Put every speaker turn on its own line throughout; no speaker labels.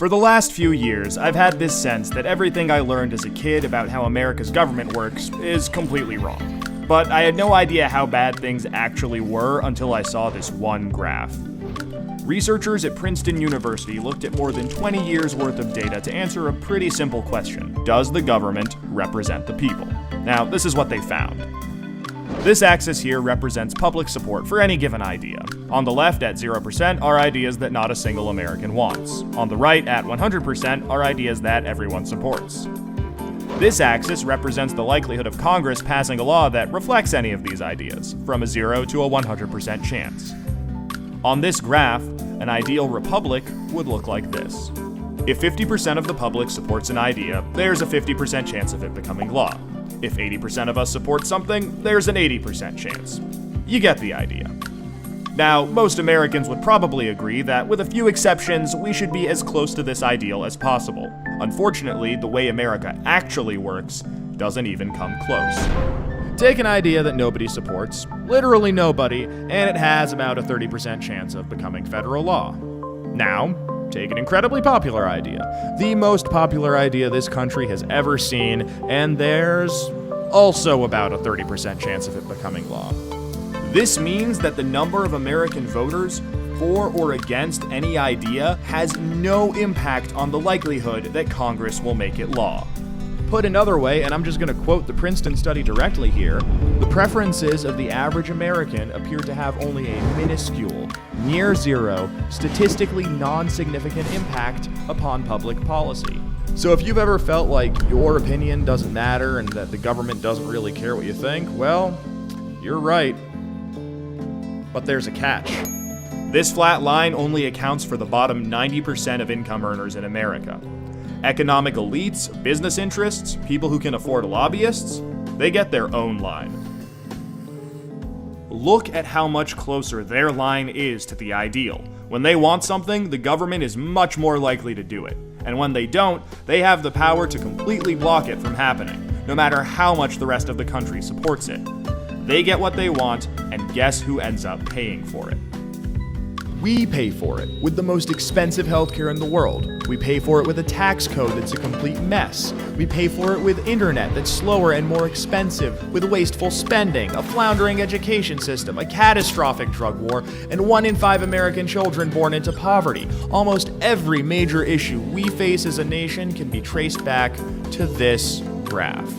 For the last few years, I've had this sense that everything I learned as a kid about how America's government works is completely wrong. But I had no idea how bad things actually were until I saw this one graph. Researchers at Princeton University looked at more than 20 years worth of data to answer a pretty simple question: does the government represent the people? Now, this is what they found. This axis here represents public support for any given idea. On the left, at 0%, are ideas that not a single American wants. On the right, at 100%, are ideas that everyone supports. This axis represents the likelihood of Congress passing a law that reflects any of these ideas, from a 0 to a 100% chance. On this graph, an ideal republic would look like this. If 50% of the public supports an idea, there's a 50% chance of it becoming law. If 80% of us support something, there's an 80% chance. You get the idea. Now, most Americans would probably agree that, with a few exceptions, we should be as close to this ideal as possible. Unfortunately, the way America actually works doesn't even come close. Take an idea that nobody supports, literally nobody, and it has about a 30% chance of becoming federal law. Now, take an incredibly popular idea, the most popular idea this country has ever seen, and there's also about a 30% chance of it becoming law. This means that the number of American voters for or against any idea has no impact on the likelihood that Congress will make it law. Put another way, and I'm just going to quote the Princeton study directly here, the preferences of the average American appear to have only a minuscule, near zero, statistically non-significant impact upon public policy. So if you've ever felt like your opinion doesn't matter and that the government doesn't really care what you think, well, you're right. But there's a catch. This flat line only accounts for the bottom 90% of income earners in America. Economic elites, business interests, people who can afford lobbyists, they get their own line. Look at how much closer their line is to the ideal. When they want something, the government is much more likely to do it. And when they don't, they have the power to completely block it from happening, no matter how much the rest of the country supports it. They get what they want, and guess who ends up paying for it? We pay for it with the most expensive healthcare in the world. We pay for it with a tax code that's a complete mess. We pay for it with internet that's slower and more expensive, with wasteful spending, a floundering education system, a catastrophic drug war, and 1 in 5 American children born into poverty. Almost every major issue we face as a nation can be traced back to this graph.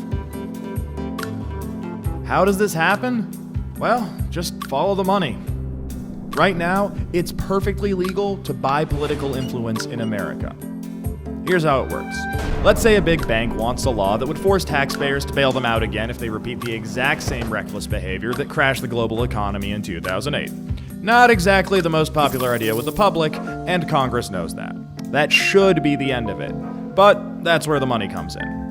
How does this happen? Well, just follow the money. Right now, it's perfectly legal to buy political influence in America. Here's how it works. Let's say a big bank wants a law that would force taxpayers to bail them out again if they repeat the exact same reckless behavior that crashed the global economy in 2008. Not exactly the most popular idea with the public, and Congress knows that. That should be the end of it. But that's where the money comes in.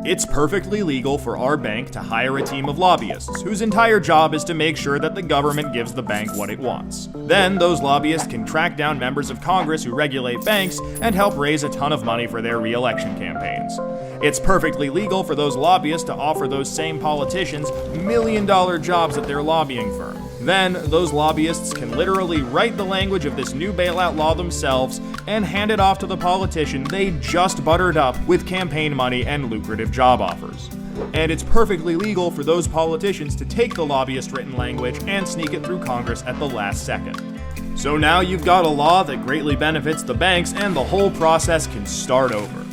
It's perfectly legal for our bank to hire a team of lobbyists whose entire job is to make sure that the government gives the bank what it wants. Then those lobbyists can track down members of Congress who regulate banks and help raise a ton of money for their re-election campaigns. It's perfectly legal for those lobbyists to offer those same politicians million-dollar jobs at their lobbying firm. Then, those lobbyists can literally write the language of this new bailout law themselves and hand it off to the politician they just buttered up with campaign money and lucrative job offers. And it's perfectly legal for those politicians to take the lobbyist-written language and sneak it through Congress at the last second. So now you've got a law that greatly benefits the banks, and the whole process can start over.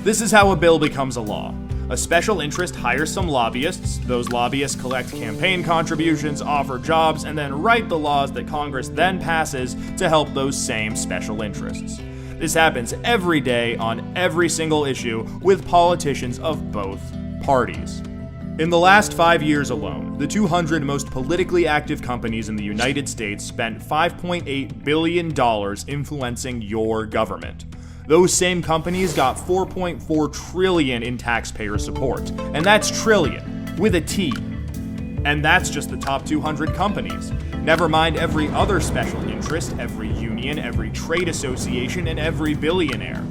This is how a bill becomes a law. A special interest hires some lobbyists, those lobbyists collect campaign contributions, offer jobs, and then write the laws that Congress then passes to help those same special interests. This happens every day on every single issue with politicians of both parties. In the last 5 years alone, the 200 most politically active companies in the United States spent $5.8 billion influencing your government. Those same companies got $4.4 trillion in taxpayer support. And that's trillion, with a T. And that's just the top 200 companies. Never mind every other special interest, every union, every trade association, and every billionaire.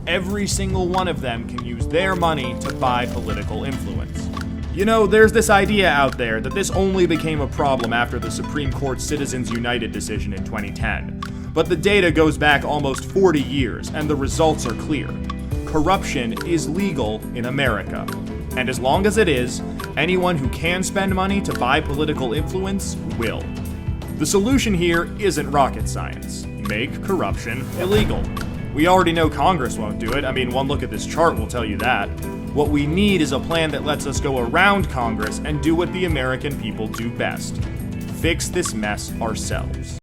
Every single one of them can use their money to buy political influence. You know, there's this idea out there that this only became a problem after the Supreme Court's Citizens United decision in 2010. But the data goes back almost 40 years, and the results are clear. Corruption is legal in America. And as long as it is, anyone who can spend money to buy political influence will. The solution here isn't rocket science. Make corruption illegal. We already know Congress won't do it. I mean, one look at this chart will tell you that. What we need is a plan that lets us go around Congress and do what the American people do best: fix this mess ourselves.